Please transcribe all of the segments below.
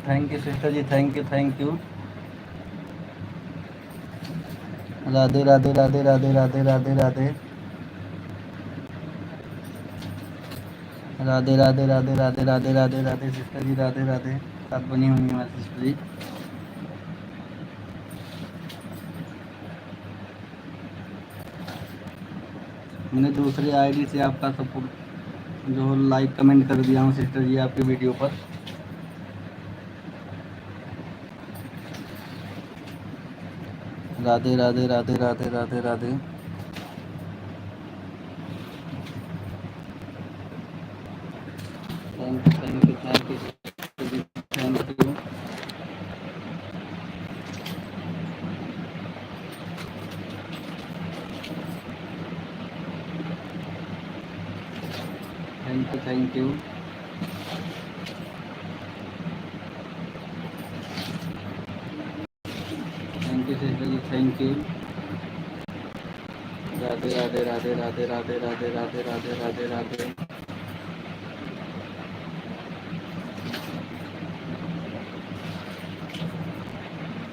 Thank you sister ji, thank you, thank you. Radhe Radhe Radhe Radhe Radhe Radhe Radhe Radhe Radhe Radhe Radhe Radhe Radhe Radhe sister जी, राधे राधे। साथ बनी हुई हमारी सिस्टर जी। मैंने दूसरी आईडी से आपका सपोर्ट जो लाइक कमेंट कर दिया हूँ सिस्टर जी आपकी वीडियो पर। Radhe Radhe Radhe Radhe Radhe Radhe. Thank you, thank you, thank you sister ji, thank you. Thank you, thank you. Thank you sister ji, thank you. Radhe Radhe Radhe Radhe Radhe Radhe Radhe Radhe Radhe Radhe.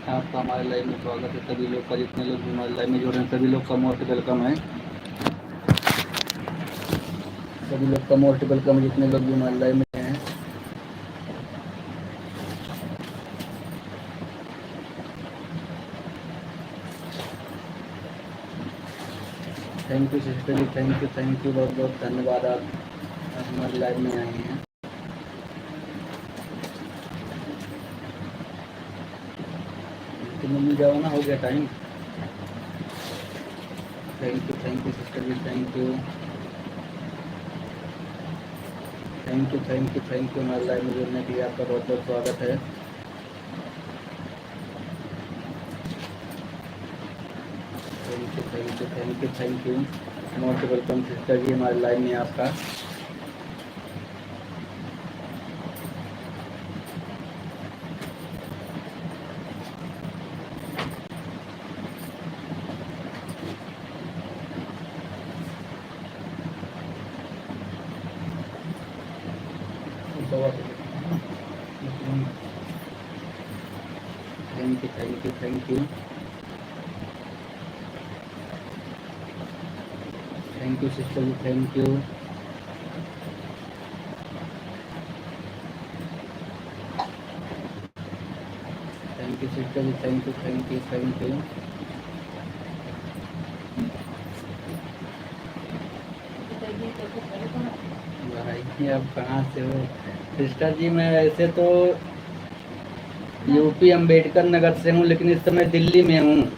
आपका हमारे लाइव में स्वागत है। सभी लोग का, जितने लोग भी हमारे लाइव में जुड़ रहे हैं, सभी लोग का मोस्ट वेलकम है। सभी लोग का मोस्ट वेलकम है, जितने लोग भी हमारे लाइव में हैं। Thank you sister ji, thank you, thank you, बहुत बहुत धन्यवाद। आप हमारे लाइव में आए हैं। तो मम्मी जाओ ना, हो गया time. Thank you sister ji, thank you, thank you, thank you, thank you. हमारे लाइव में जुड़ने के लिए आपका बहुत बहुत स्वागत है। Thank you, thank you, thank you, thank you. Most welcome sister ji हमारे लाइव में आपका। Thank you, thank you, thank you, thank you sister ji, thank you. Thank you sister ji, thank you, thank you, thank you. भाई अब कहाँ से हो sister जी? मैं ऐसे तो यूपी अम्बेडकर नगर से हूँ, लेकिन इस समय दिल्ली में हूँ।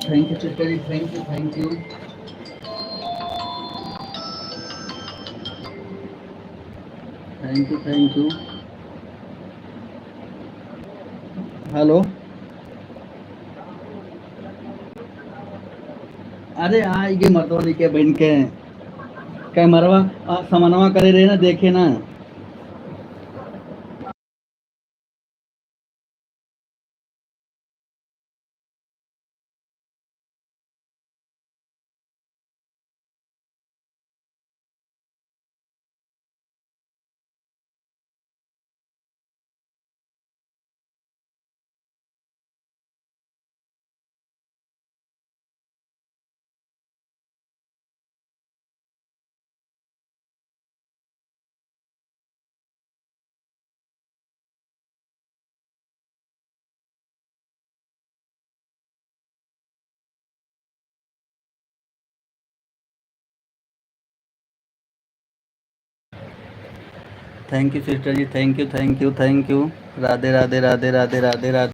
Thank you sister ji, thank you, thank you, thank you, thank you. Hello. अरे आएगी मर्दोनी के बहन के कैमरवा समनवा करे रहे ना, देखे ना। Thank you sister ji, thank you, thank you, thank you. Radhe Radhe Radhe Radhe Radhe Radhe.